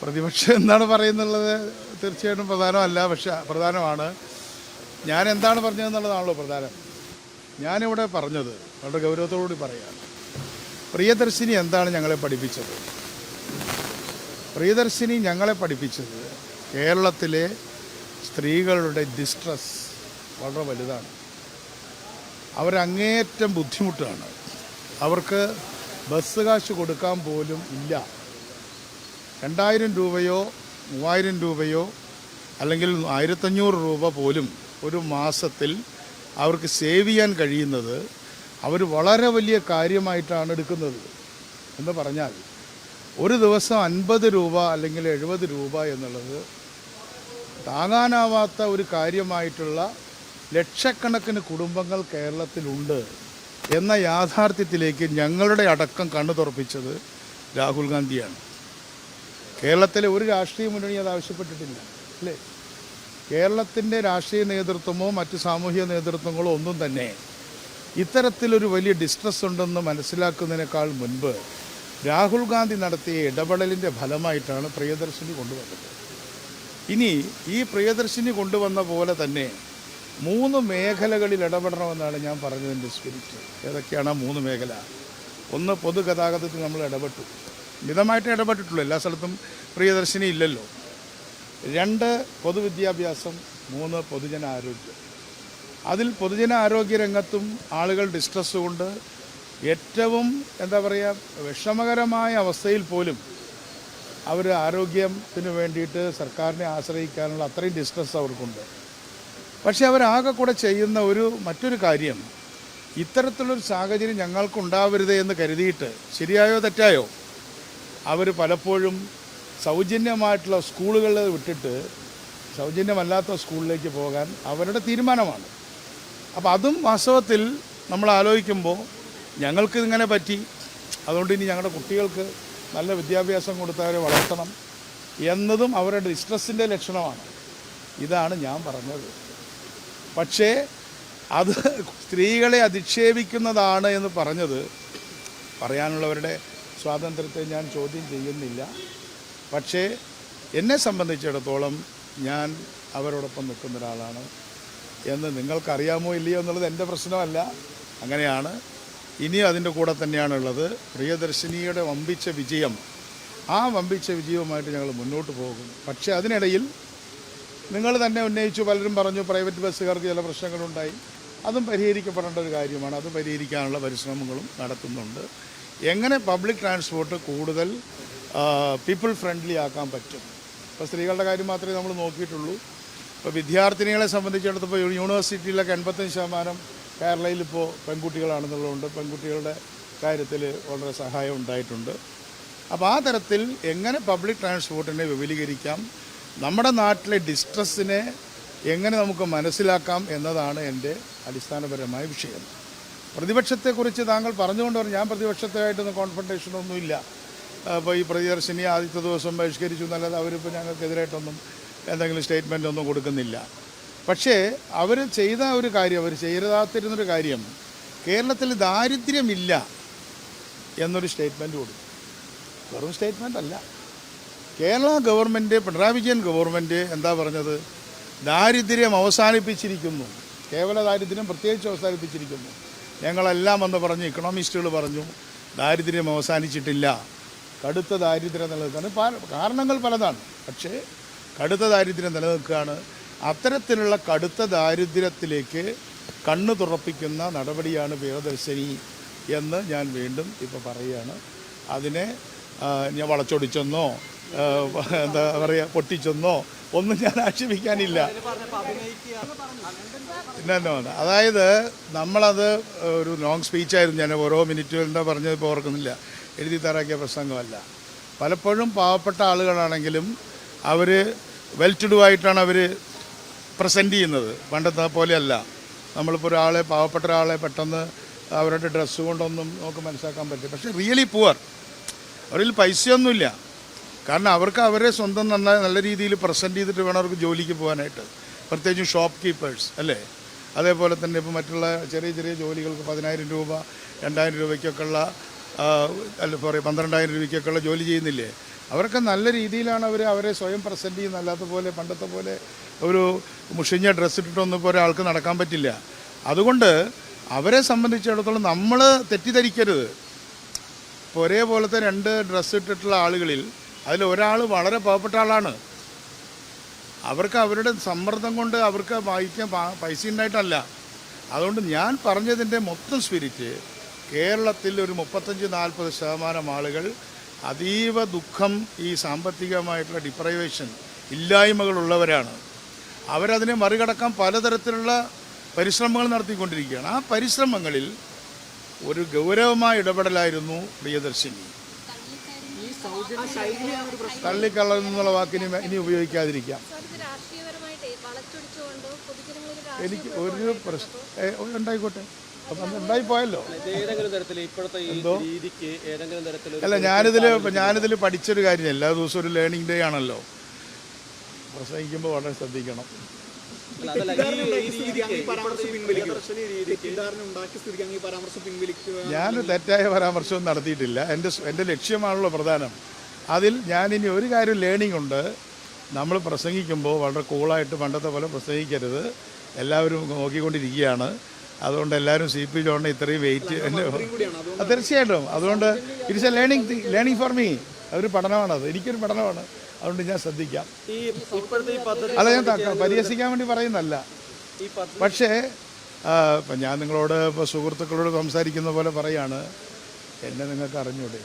പ്രതിപക്ഷം എന്താണ് പറയുന്നുള്ളത് തീർച്ചയായിട്ടും പ്രധാനമല്ല, പക്ഷെ പ്രധാനമാണ്. ഞാൻ എന്താണ് പറഞ്ഞതെന്നുള്ളതാണല്ലോ പ്രധാനം. ഞാനിവിടെ പറഞ്ഞത് വളരെ ഗൗരവത്തോടുകൂടി പറയുകയാണ്. പ്രിയദർശിനി എന്താണ് ഞങ്ങളെ പഠിപ്പിച്ചത്? പ്രിയദർശിനി ഞങ്ങളെ പഠിപ്പിച്ചത് കേരളത്തിലെ സ്ത്രീകളുടെ ഡിസ്ട്രസ് വളരെ വലുതാണ്. അവരങ്ങേയറ്റം ബുദ്ധിമുട്ടാണ്. അവർക്ക് ബസ് കാശ് കൊടുക്കാൻ പോലും ഇല്ല. 2000 രൂപയോ 3000 രൂപയോ അല്ലെങ്കിൽ 1500 രൂപ പോലും ഒരു മാസത്തിൽ അവർക്ക് സേവ് ചെയ്യാൻ കഴിയുന്നത് അവർ വളരെ വലിയ കാര്യമായിട്ടാണ് എടുക്കുന്നത്. എന്ന് പറഞ്ഞാൽ ഒരു ദിവസം 50 രൂപ അല്ലെങ്കിൽ 70 രൂപ എന്നുള്ളത് താങ്ങാനാവാത്ത ഒരു കാര്യമായിട്ടുള്ള ലക്ഷക്കണക്കിന് കുടുംബങ്ങൾ കേരളത്തിലുണ്ട് എന്ന യാഥാർത്ഥ്യത്തിലേക്ക് ഞങ്ങളുടെ അടക്കം കണ്ണു തുറപ്പിച്ചത് രാഹുൽ ഗാന്ധിയാണ്. കേരളത്തിലെ ഒരു രാഷ്ട്രീയ മുന്നണി അത് ആവശ്യപ്പെട്ടിട്ടില്ല, അല്ലേ? കേരളത്തിൻ്റെ രാഷ്ട്രീയ നേതൃത്വമോ മറ്റ് സാമൂഹിക നേതൃത്വങ്ങളോ ഒന്നും തന്നെ ഇത്തരത്തിലൊരു വലിയ ഡിസ്ട്രസ് ഉണ്ടെന്ന് മനസ്സിലാക്കുന്നതിനേക്കാൾ മുൻപ് രാഹുൽ ഗാന്ധി നടത്തിയ ഇടപെടലിൻ്റെ ഫലമായിട്ടാണ് പ്രിയദർശിനി കൊണ്ടുവന്നത്. ഇനി ഈ പ്രിയദർശിനി കൊണ്ടുവന്ന പോലെ തന്നെ 3 മേഖലകളിൽ ഇടപെടണമെന്നാണ് ഞാൻ പറഞ്ഞതിൻ്റെ സ്പിരിറ്റ്. ഏതൊക്കെയാണ് ആ 3 മേഖല? ഒന്ന്, പൊതുഗതാഗതത്തിൽ നമ്മൾ ഇടപെട്ടു, മിതമായിട്ട് ഇടപെട്ടിട്ടുള്ളൂ, എല്ലാ സ്ഥലത്തും പ്രിയദർശിനി ഇല്ലല്ലോ. 2, പൊതുവിദ്യാഭ്യാസം. 3, പൊതുജനാരോഗ്യം. അതിൽ പൊതുജനാരോഗ്യ രംഗത്തും ആളുകൾ ഡിസ്ട്രസ് കൊണ്ട് ഏറ്റവും വിഷമകരമായ അവസ്ഥയിൽ പോലും അവർ ആരോഗ്യത്തിന് വേണ്ടിയിട്ട് സർക്കാരിനെ ആശ്രയിക്കാനുള്ള അത്രയും ഡിസ്ട്രസ് അവർക്കുണ്ട്. പക്ഷേ അവരാകെ കൂടെ ചെയ്യുന്ന മറ്റൊരു കാര്യം, ഇത്തരത്തിലുള്ളൊരു സാഹചര്യം ഞങ്ങൾക്കുണ്ടാവരുതേ എന്ന് കരുതിയിട്ട്, ശരിയായോ തെറ്റായോ, അവർ പലപ്പോഴും സൗജന്യമായിട്ടുള്ള സ്കൂളുകളിൽ വിട്ടിട്ട് സൗജന്യമല്ലാത്ത സ്കൂളിലേക്ക് പോകാൻ അവരുടെ തീരുമാനമാണ്. അപ്പോൾ അതും വാസ്തവത്തിൽ നമ്മൾ ആലോചിക്കുമ്പോൾ ഞങ്ങൾക്ക് ഇങ്ങനെ പറ്റി, അതുകൊണ്ട് ഇനി ഞങ്ങളുടെ കുട്ടികൾക്ക് നല്ല വിദ്യാഭ്യാസം കൊടുത്തവരെ വളർത്തണം എന്നതും അവരുടെ ഡിസ്ട്രസിൻ്റെ ലക്ഷണമാണ്. ഇതാണ് ഞാൻ പറഞ്ഞത്. പക്ഷേ അത് സ്ത്രീകളെ അധിക്ഷേപിക്കുന്നതാണ് എന്ന് പറഞ്ഞത് പറയാനുള്ളവരുടെ സ്വാതന്ത്ര്യത്തെ ഞാൻ ചോദ്യം ചെയ്യുന്നില്ല. പക്ഷേ എന്നെ സംബന്ധിച്ചിടത്തോളം ഞാൻ അവരോടൊപ്പം നിൽക്കുന്ന ഒരാളാണ് എന്ന് നിങ്ങൾക്കറിയാമോ ഇല്ലയോ എന്നുള്ളത് എൻ്റെ പ്രശ്നമല്ല. അങ്ങനെയാണ്. ഇനിയും അതിൻ്റെ കൂടെ തന്നെയാണുള്ളത്. പ്രിയദർശിനിയുടെ വമ്പിച്ച വിജയം, ആ വമ്പിച്ച വിജയവുമായിട്ട് ഞങ്ങൾ മുന്നോട്ട് പോകും. പക്ഷേ അതിനിടയിൽ നിങ്ങൾ തന്നെ ഉന്നയിച്ചു, പലരും പറഞ്ഞു പ്രൈവറ്റ് ബസ്സുകാർക്ക് ചില പ്രശ്നങ്ങളുണ്ടായി. അതും പരിഹരിക്കപ്പെടേണ്ട ഒരു കാര്യമാണ്. അത് പരിഹരിക്കാനുള്ള പരിശ്രമങ്ങളും നടത്തുന്നുണ്ട്. എങ്ങനെ പബ്ലിക് ട്രാൻസ്പോർട്ട് കൂടുതൽ പീപ്പിൾ ഫ്രണ്ട്ലി ആക്കാൻ പറ്റും. ഇപ്പോൾ സ്ത്രീകളുടെ കാര്യം മാത്രമേ നമ്മൾ നോക്കിയിട്ടുള്ളൂ. ഇപ്പോൾ വിദ്യാർത്ഥിനികളെ സംബന്ധിച്ചിടത്തോളം യൂണിവേഴ്സിറ്റിയിലൊക്കെ 85% കേരളയിൽ ഇപ്പോൾ പെൺകുട്ടികളാണെന്നുള്ളതുകൊണ്ട് പെൺകുട്ടികളുടെ കാര്യത്തിൽ വളരെ സഹായം ഉണ്ടായിട്ടുണ്ട്. അപ്പോൾ ആ തരത്തിൽ എങ്ങനെ പബ്ലിക് ട്രാൻസ്പോർട്ടിനെ വിപുലീകരിക്കാം, നമ്മുടെ നാട്ടിലെ ഡിസ്ട്രസ്സിനെ എങ്ങനെ നമുക്ക് മനസ്സിലാക്കാം എന്നതാണ് എൻ്റെ അടിസ്ഥാനപരമായ വിഷയം. പ്രതിപക്ഷത്തെക്കുറിച്ച് താങ്കൾ പറഞ്ഞുകൊണ്ട് പറഞ്ഞു, ഞാൻ പ്രതിപക്ഷത്തായിട്ടൊന്നും കോൺഫ്രണ്ടേഷനൊന്നുമില്ല. ഇപ്പോൾ ഈ പ്രിയദർശിനി ആദ്യത്തെ ദിവസം ബഹിഷ്കരിച്ചു എന്നല്ലാതെ അവരിപ്പോൾ ഞങ്ങൾക്കെതിരായിട്ടൊന്നും എന്തെങ്കിലും സ്റ്റേറ്റ്മെൻ്റ് ഒന്നും കൊടുക്കുന്നില്ല. പക്ഷേ അവർ ചെയ്ത ഒരു കാര്യം, അവർ ചെയ്താത്തിരുന്നൊരു കാര്യം, കേരളത്തിൽ ദാരിദ്ര്യമില്ല എന്നൊരു സ്റ്റേറ്റ്മെൻറ്റ് കൊടുത്തു. വെറും സ്റ്റേറ്റ്മെൻ്റ് അല്ല. കേരള ഗവൺമെൻറ്, പിണറായി വിജയൻ ഗവൺമെൻറ് എന്താ പറഞ്ഞത്? ദാരിദ്ര്യം അവസാനിപ്പിച്ചിരിക്കുന്നു, കേവല ദാരിദ്ര്യം പ്രത്യേകിച്ച് അവസാനിപ്പിച്ചിരിക്കുന്നു. ഞങ്ങളെല്ലാം എന്ന് പറഞ്ഞു, ഇക്കണോമിസ്റ്റുകൾ പറഞ്ഞു ദാരിദ്ര്യം അവസാനിച്ചിട്ടില്ല, കടുത്ത ദാരിദ്ര്യം നിലനിൽക്കുകയാണ്. കാരണങ്ങൾ പലതാണ്, പക്ഷേ കടുത്ത ദാരിദ്ര്യം നിലനിൽക്കുകയാണ്. അത്തരത്തിലുള്ള കടുത്ത ദാരിദ്ര്യത്തിലേക്ക് കണ്ണു തുറപ്പിക്കുന്ന നടപടിയാണ് പ്രിയദർശിനി എന്ന് ഞാൻ വീണ്ടും ഇപ്പോൾ പറയുകയാണ്. അതിനെ ഞാൻ വളച്ചൊടിച്ചെന്നോ എന്താ പറയുക പൊട്ടിച്ചെന്നോ ഒന്നും ഞാൻ ആക്ഷേപിക്കാനില്ല. അതായത് നമ്മളത് ഒരു ലോങ് സ്പീച്ചായിരുന്നു. ഞാൻ ഓരോ മിനിറ്റും എന്താ പറഞ്ഞത് ഇപ്പോൾ ഓർക്കുന്നില്ല, എഴുതി തയ്യാറാക്കിയ പ്രസംഗമല്ല. പലപ്പോഴും പാവപ്പെട്ട ആളുകളാണെങ്കിലും അവർ വെൽ ടു ഡു ആയിട്ടാണ് അവർ പ്രസൻറ്റ് ചെയ്യുന്നത്. പണ്ടത്തെ പോലെയല്ല. നമ്മളിപ്പോൾ പാവപ്പെട്ട ഒരാളെ പെട്ടെന്ന് അവരുടെ ഡ്രസ്സ് കൊണ്ടൊന്നും നമുക്ക് മനസ്സിലാക്കാൻ പറ്റും. പക്ഷേ റിയലി പുവർ, അവരിൽ പൈസയൊന്നുമില്ല. കാരണം അവർക്ക് അവരെ സ്വന്തം നല്ല രീതിയിൽ പ്രസൻറ്റ് ചെയ്തിട്ട് വേണം അവർക്ക് ജോലിക്ക് പോകാനായിട്ട്. പ്രത്യേകിച്ചും ഷോപ്പ് കീപ്പേഴ്സ് അല്ലേ. അതേപോലെ തന്നെ ഇപ്പോൾ മറ്റുള്ള ചെറിയ ചെറിയ ജോലികൾക്ക് 10,000 രൂപ 2,000 രൂപയ്ക്കൊക്കെ ഉള്ള 12,000 രൂപയ്ക്കൊക്കെ ഉള്ള ജോലി ചെയ്യുന്നില്ലേ. അവരൊക്കെ നല്ല രീതിയിലാണ് അവരെ സ്വയം പ്രസൻറ്റ് ചെയ്യുന്നത്. അല്ലാത്തപോലെ പണ്ടത്തെ പോലെ ഒരു മുഷിഞ്ഞ ഡ്രസ്സ് ഇട്ടിട്ടൊന്നും ഇപ്പോൾ ഒരാൾക്ക് നടക്കാൻ പറ്റില്ല. അതുകൊണ്ട് അവരെ സംബന്ധിച്ചിടത്തോളം നമ്മൾ തെറ്റിദ്ധരിക്കരുത്. ഇപ്പോൾ ഒരേപോലത്തെ 2 ഡ്രസ്സ് ഇട്ടിട്ടുള്ള ആളുകളിൽ അതിലൊരാൾ വളരെ പാവപ്പെട്ട ആളാണ്. അവർക്ക് അവരുടെ സമ്മർദ്ദം കൊണ്ട് അവർക്ക് വായിക്കാൻ പൈസ ഉണ്ടായിട്ടല്ല. അതുകൊണ്ട് ഞാൻ പറഞ്ഞതിൻ്റെ മൊത്തം സ്പിരിറ്റ് കേരളത്തിൽ ഒരു 35-40% ആളുകൾ അതീവ ദുഃഖം, ഈ സാമ്പത്തികമായിട്ടുള്ള ഡിപ്രൈവേഷൻ, ഇല്ലായ്മകളുള്ളവരാണ്. അവരതിനെ മറികടക്കാൻ പലതരത്തിലുള്ള പരിശ്രമങ്ങൾ നടത്തിക്കൊണ്ടിരിക്കുകയാണ്. ആ പരിശ്രമങ്ങളിൽ ഒരു ഗൗരവമായ ഇടപെടലായിരുന്നു പ്രിയദർശിനി. തള്ളിക്കളയെന്നുള്ള വാക്കിന് ഇനി ഉപയോഗിക്കാതിരിക്കാം. എനിക്ക് ഒരു പ്രശ്നം ഉണ്ടായിക്കോട്ടെ, ഉണ്ടായിപ്പോയല്ലോ. അല്ല, ഞാനിതിൽ പഠിച്ചൊരു കാര്യം, എല്ലാ ദിവസവും ഒരു ലേണിംഗ് ഡേ ആണല്ലോ. പ്രസംഗിക്കുമ്പോൾ വളരെ ശ്രദ്ധിക്കണം. ഞാൻ തെറ്റായ പരാമർശവും നടത്തിയിട്ടില്ല. എൻ്റെ ലക്ഷ്യമാണല്ലോ പ്രധാനം. അതിൽ ഞാനിനി ഒരു കാര്യം ലേണിംഗ് ഉണ്ട്. നമ്മൾ പ്രസംഗിക്കുമ്പോൾ വളരെ കൂളായിട്ട് പണ്ടത്തെ പോലെ പ്രസംഗിക്കരുത്. എല്ലാവരും നോക്കിക്കൊണ്ടിരിക്കുകയാണ്. അതുകൊണ്ട് എല്ലാവരും CP ജോണിനെ ഇത്രയും വെയിറ്റ് തീർച്ചയായിട്ടും. അതുകൊണ്ട് it's A learning for me. അതൊരു പഠനമാണത്, എനിക്കൊരു പഠനമാണ്. അതുകൊണ്ട് ഞാൻ ശ്രദ്ധിക്കാം. അല്ല, ഞാൻ പരിഹസിക്കാൻ വേണ്ടി പറയുന്നല്ല. പക്ഷേ ഇപ്പം ഞാൻ നിങ്ങളോട് ഇപ്പോൾ സുഹൃത്തുക്കളോട് സംസാരിക്കുന്ന പോലെ പറയാണ്, എന്നെ നിങ്ങൾക്ക് അറിഞ്ഞൂടെ?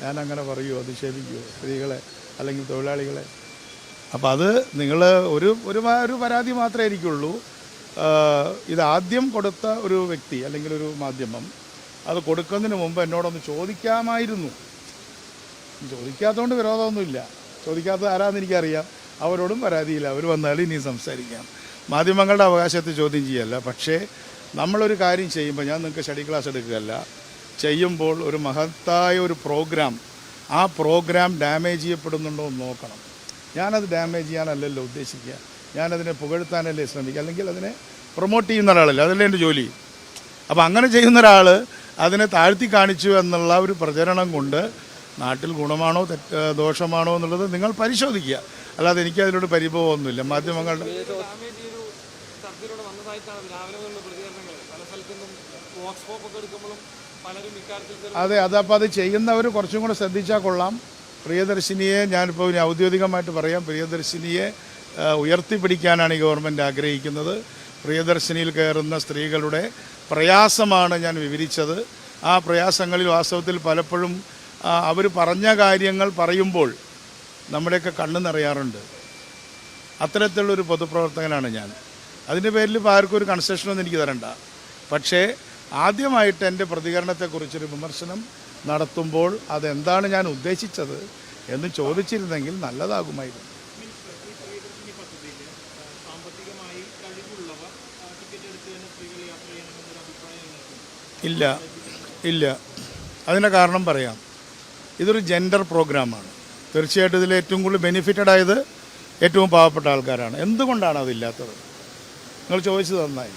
ഞാനങ്ങനെ പറയുമോ, അധിക്ഷേപിക്കുമോ സ്ത്രീകളെ അല്ലെങ്കിൽ തൊഴിലാളികളെ? അപ്പോൾ അത് നിങ്ങൾ ഒരു പരാതി മാത്രമേ എനിക്കുള്ളൂ. ഇതാദ്യം കൊടുത്ത ഒരു വ്യക്തി അല്ലെങ്കിൽ ഒരു മാധ്യമം അത് കൊടുക്കുന്നതിന് മുമ്പ് എന്നോടൊന്ന് ചോദിക്കാമായിരുന്നു. ചോദിക്കാത്തതുകൊണ്ട് വിരോധമൊന്നുമില്ല. ചോദിക്കാത്തത് ആരാന്ന് എനിക്കറിയാം. അവരോടും പരാതിയില്ല. അവർ വന്നാൽ ഇനി സംസാരിക്കാം. മാധ്യമങ്ങളുടെ അവകാശത്തെ ചോദ്യം ചെയ്യല്ല. പക്ഷേ നമ്മളൊരു കാര്യം ചെയ്യുമ്പോൾ, ഞാൻ നിങ്ങൾക്ക് സ്റ്റഡി ക്ലാസ് എടുക്കുകയല്ല, ചെയ്യുമ്പോൾ ഒരു മഹത്തായ ഒരു പ്രോഗ്രാം, ആ പ്രോഗ്രാം ഡാമേജ് ചെയ്യപ്പെടുന്നുണ്ടോ എന്ന് നോക്കണം. ഞാനത് ഡാമേജ് ചെയ്യാനല്ലല്ലോ ഉദ്ദേശിക്കുക. ഞാനതിനെ പുകഴ്ത്താനല്ലേ ശ്രമിക്കുക, അല്ലെങ്കിൽ അതിനെ പ്രൊമോട്ട് ചെയ്യുന്ന ഒരാളല്ലേ, അതല്ലേ എൻ്റെ ജോലി. അപ്പോൾ അങ്ങനെ ചെയ്യുന്ന ഒരാൾ അതിനെ താഴ്ത്തി കാണിച്ചു എന്നുള്ള ഒരു പ്രചരണം കൊണ്ട് നാട്ടിൽ ഗുണമാണോ ദോഷമാണോ എന്നുള്ളത് നിങ്ങൾ പരിശോധിക്കുക. അല്ലാതെ എനിക്കതിനോട് പരിഭവമൊന്നുമില്ല. മാധ്യമങ്ങളുടെ അതെ, അതപ്പോൾ അത് ചെയ്യുന്നവർ കുറച്ചും കൂടെ ശ്രദ്ധിച്ചാൽ കൊള്ളാം. പ്രിയദർശിനിയെ ഞാനിപ്പോൾ ഇനി ഔദ്യോഗികമായിട്ട് പറയാം, പ്രിയദർശിനിയെ ഉയർത്തിപ്പിടിക്കാനാണ് ഈ ഗവൺമെൻറ് ആഗ്രഹിക്കുന്നത്. പ്രിയദർശിനിയിൽ കയറുന്ന സ്ത്രീകളുടെ പ്രയാസമാണ് ഞാൻ വിവരിച്ചത്. ആ പ്രയാസങ്ങളിൽ വാസ്തവത്തിൽ പലപ്പോഴും അവർ പറഞ്ഞ കാര്യങ്ങൾ പറയുമ്പോൾ നമ്മുടെയൊക്കെ കണ്ണ് നിറയാറുണ്ട്. അത്തരത്തിലുള്ളൊരു പൊതുപ്രവർത്തകനാണ് ഞാൻ. അതിൻ്റെ പേരിൽ ഇപ്പോൾ ആർക്കും ഒരു കൺസെഷനൊന്നും എനിക്ക് തരണ്ട. പക്ഷേ ആദ്യമായിട്ട് എൻ്റെ പ്രതികരണത്തെക്കുറിച്ചൊരു വിമർശനം നടത്തുമ്പോൾ അതെന്താണ് ഞാൻ ഉദ്ദേശിച്ചത് എന്ന് ചോദിച്ചിരുന്നെങ്കിൽ നല്ലതാകുമായിരുന്നു. ഇല്ല. അതിൻ്റെ കാരണം പറയാം. ഇതൊരു ജെൻഡർ പ്രോഗ്രാമാണ്. തീർച്ചയായിട്ടും ഇതിൽ ഏറ്റവും കൂടുതൽ ബെനിഫിറ്റഡ് ആയത് ഏറ്റവും പാവപ്പെട്ട ആൾക്കാരാണ്. എന്തുകൊണ്ടാണ് അതില്ലാത്തത്? നിങ്ങൾ ചോദിച്ചത് നന്നായി.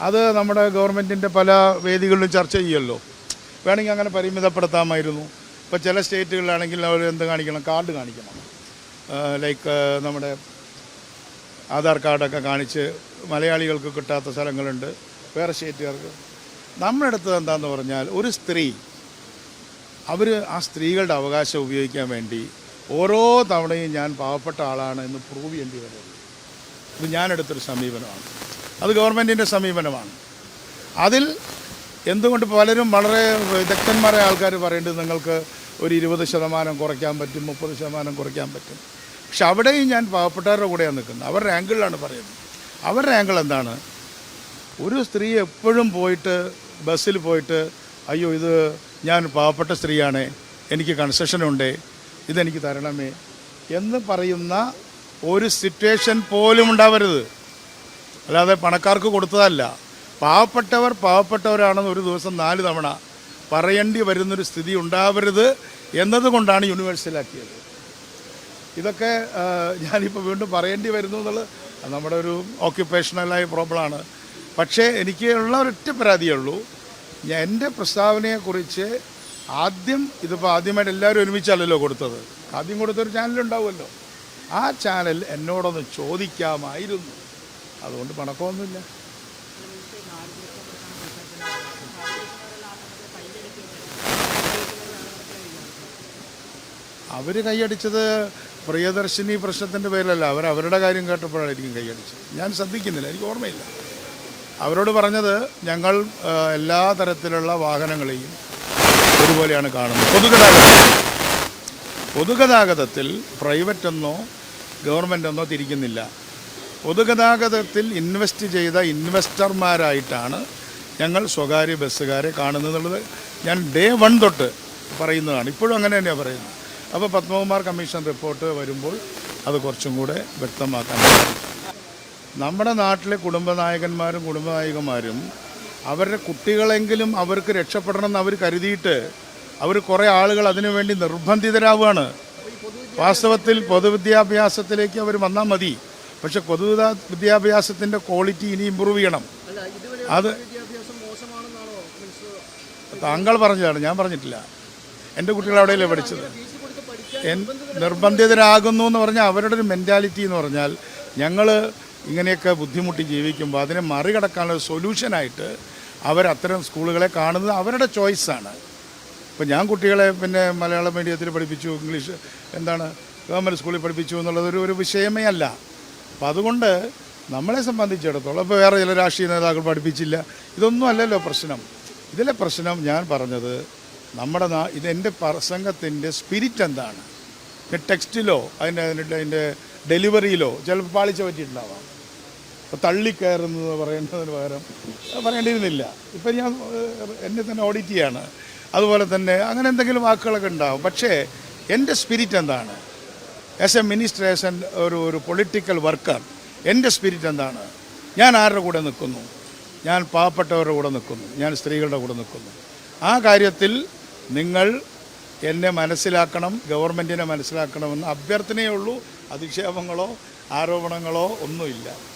അത് നമ്മുടെ ഗവൺമെൻറ്റിൻ്റെ പല വേദികളിലും ചർച്ച ചെയ്യുമല്ലോ. വേണമെങ്കിൽ അങ്ങനെ പരിമിതപ്പെടുത്താമായിരുന്നു. ഇപ്പോൾ ചില സ്റ്റേറ്റുകളിലാണെങ്കിൽ അവർ എന്ത് കാണിക്കണം? കാർഡ് കാണിക്കണം. ലൈക്ക് നമ്മുടെ ആധാർ കാർഡൊക്കെ കാണിച്ച് മലയാളികൾക്ക് കിട്ടാത്ത സ്ഥലങ്ങളുണ്ട്, വേറെ സ്റ്റേറ്റുകാർക്ക്. നമ്മുടെ അടുത്തത് എന്താണെന്ന് പറഞ്ഞാൽ, ഒരു സ്ത്രീ ആ സ്ത്രീകളുടെ അവകാശം ഉപയോഗിക്കാൻ വേണ്ടി ഓരോ തവണയും ഞാൻ പാവപ്പെട്ട ആളാണ് എന്ന് പ്രൂവ് ചെയ്യേണ്ടി വരുന്നത്. ഇത് ഞാനെടുത്തൊരു സമീപനമാണ്. അത് ഗവൺമെൻറ്റിൻ്റെ സമീപനമാണ്. അതിൽ എന്തുകൊണ്ട് പലരും വളരെ വിദഗ്ധന്മാരായ ആൾക്കാർ പറയേണ്ടത് നിങ്ങൾക്ക് ഒരു 20% കുറയ്ക്കാൻ പറ്റും, 30% കുറയ്ക്കാൻ പറ്റും. പക്ഷെ അവിടെയും ഞാൻ പാവപ്പെട്ടവരുടെ കൂടെയാണ് നിൽക്കുന്നത്. അവരുടെ ആംഗിളിലാണ് പറയുന്നത്. അവരുടെ ആംഗിൾ എന്താണ്? ഒരു സ്ത്രീ എപ്പോഴും പോയിട്ട് ബസ്സിൽ പോയിട്ട്, അയ്യോ ഇത് ഞാൻ പാവപ്പെട്ട സ്ത്രീയാണ്, എനിക്ക് കൺസെഷനുണ്ട്, ഇതെനിക്ക് തരണമേ എന്ന് പറയുന്ന ഒരു സിറ്റുവേഷൻ പോലും ഉണ്ടാവരുത്. അല്ലാതെ പണക്കാർക്ക് കൊടുത്തതല്ല. പാവപ്പെട്ടവരാണെന്ന് ഒരു ദിവസം 4 തവണ പറയേണ്ടി വരുന്നൊരു സ്ഥിതി ഉണ്ടാവരുത് എന്നതുകൊണ്ടാണ് യൂണിവേഴ്സലാക്കിയത്. ഇതൊക്കെ ഞാനിപ്പോൾ വീണ്ടും പറയേണ്ടി വരുന്നു എന്നുള്ളത് നമ്മുടെ ഒരു ഓക്യുപ്പേഷണലായ പ്രോബ്ലമാണ്. പക്ഷേ എനിക്ക് ഉള്ള ഒരൊറ്റ പരാതിയേ ഉള്ളൂ. എൻ്റെ പ്രസ്താവനയെക്കുറിച്ച് ഇതിപ്പോൾ ആദ്യമായിട്ട് എല്ലാവരും ഒരുമിച്ചല്ലല്ലോ കൊടുത്തത്. ആദ്യം കൊടുത്തൊരു ചാനലുണ്ടാവുമല്ലോ. ആ ചാനൽ എന്നോടൊന്ന് ചോദിക്കാമായിരുന്നു. അതുകൊണ്ട് പണക്കമൊന്നുമില്ല. അവർ കൈയടിച്ചത് പ്രിയദർശിനി പ്രശ്നത്തിൻ്റെ പേരിലല്ല. അവരുടെ കാര്യം കേട്ടപ്പോഴായിരിക്കും കൈയടിച്ചത്. ഞാൻ ശ്രദ്ധിക്കുന്നില്ല, എനിക്ക് ഓർമ്മയില്ല. അവരോട് പറഞ്ഞത് ഞങ്ങൾ എല്ലാ തരത്തിലുള്ള വാഹനങ്ങളെയും ഒരുപോലെയാണ് കാണുന്നത്. പൊതുഗതാഗതത്തിൽ പ്രൈവറ്റ് എന്നോ ഗവൺമെൻറ് എന്നോ തിരിക്കുന്നില്ല. പൊതുഗതാഗതത്തിൽ ഇൻവെസ്റ്റ് ചെയ്ത ഇൻവെസ്റ്റർമാരായിട്ടാണ് ഞങ്ങൾ സ്വകാര്യ ബസ്സുകാരെ കാണുന്നത്. ഞാൻ ഡേ 1 തൊട്ട് പറയുന്നതാണ്. ഇപ്പോഴും അങ്ങനെ തന്നെയാണ് പറയുന്നത്. അപ്പോൾ പത്മകുമാർ കമ്മീഷൻ റിപ്പോർട്ട് വരുമ്പോൾ അത് കുറച്ചും കൂടെ വ്യക്തമാക്കാൻ സാധിക്കും. നമ്മുടെ നാട്ടിലെ കുടുംബനായകന്മാരും കുടുംബനായികമാരും അവരുടെ കുട്ടികളെങ്കിലും അവർക്ക് രക്ഷപ്പെടണമെന്ന് അവർ കരുതിയിട്ട് അവർ കുറേ ആളുകൾ അതിനുവേണ്ടി നിർബന്ധിതരാവുകയാണ്. വാസ്തവത്തിൽ പൊതുവിദ്യാഭ്യാസത്തിലേക്ക് അവർ വന്നാൽ മതി. പക്ഷെ വിദ്യാഭ്യാസത്തിൻ്റെ ക്വാളിറ്റി ഇനി ഇമ്പ്രൂവ് ചെയ്യണം. അത് താങ്കൾ പറഞ്ഞതാണ്, ഞാൻ പറഞ്ഞിട്ടില്ല. എൻ്റെ കുട്ടികൾ അവിടെയല്ലേ പഠിച്ചത്. നിർബന്ധിതരാകുന്നു എന്ന് പറഞ്ഞാൽ അവരുടെ ഒരു മെൻറ്റാലിറ്റി എന്ന് പറഞ്ഞാൽ ഞങ്ങൾ ഇങ്ങനെയൊക്കെ ബുദ്ധിമുട്ടി ജീവിക്കുമ്പോൾ അതിനെ മറികടക്കാനുള്ള സൊല്യൂഷനായിട്ട് അവരത്തരം സ്കൂളുകളെ കാണുന്നത് അവരുടെ ചോയ്സാണ്. ഇപ്പോൾ ഞാൻ കുട്ടികളെ പിന്നെ മലയാളം മീഡിയത്തിൽ പഠിപ്പിച്ചു, ഇംഗ്ലീഷ് ഗവൺമെൻറ് സ്കൂളിൽ പഠിപ്പിച്ചു എന്നുള്ളത് ഒരു വിഷയമേ അല്ല. അപ്പോൾ അതുകൊണ്ട് നമ്മളെ സംബന്ധിച്ചിടത്തോളം ഇപ്പോൾ വേറെ ചില രാഷ്ട്രീയ നേതാക്കൾ പഠിപ്പിച്ചില്ല, ഇതൊന്നും അല്ലല്ലോ പ്രശ്നം. ഇതിലെ പ്രശ്നം ഞാൻ പറഞ്ഞത് ഇതെൻ്റെ പ്രസംഗത്തിൻ്റെ സ്പിരിറ്റ് എന്താണ്. ടെക്സ്റ്റിലോ അതിൻ്റെ ഡെലിവറിയിലോ ചിലപ്പോൾ പാളിച്ച പറ്റിയിട്ടുണ്ടാവാം. ഇപ്പോൾ തള്ളിക്കയറുന്നത് പറയുന്നതിന് പകരം പറയേണ്ടിയിരുന്നില്ല. ഇപ്പം ഞാൻ എന്നെ തന്നെ ഓഡിറ്റ് ചെയ്യാണ്. അതുപോലെ തന്നെ അങ്ങനെ എന്തെങ്കിലും വാക്കുകളൊക്കെ ഉണ്ടാവും. പക്ഷേ എൻ്റെ സ്പിരിറ്റ് എന്താണ്, ആസ് എ മിനിസ്റ്റർ, ആസ് ഒരു പൊളിറ്റിക്കൽ വർക്കർ, എൻ്റെ സ്പിരിറ്റ് എന്താണ്? ഞാൻ ആരുടെ കൂടെ നിൽക്കുന്നു? ഞാൻ പാവപ്പെട്ടവരുടെ കൂടെ നിൽക്കുന്നു, ഞാൻ സ്ത്രീകളുടെ കൂടെ നിൽക്കുന്നു. ആ കാര്യത്തിൽ നിങ്ങൾ എന്നെ മനസ്സിലാക്കണം, ഗവൺമെൻറ്റിനെ മനസ്സിലാക്കണമെന്ന് അഭ്യർത്ഥനയേ ഉള്ളൂ. അധിക്ഷേപങ്ങളോ ആരോപണങ്ങളോ ഒന്നുമില്ല.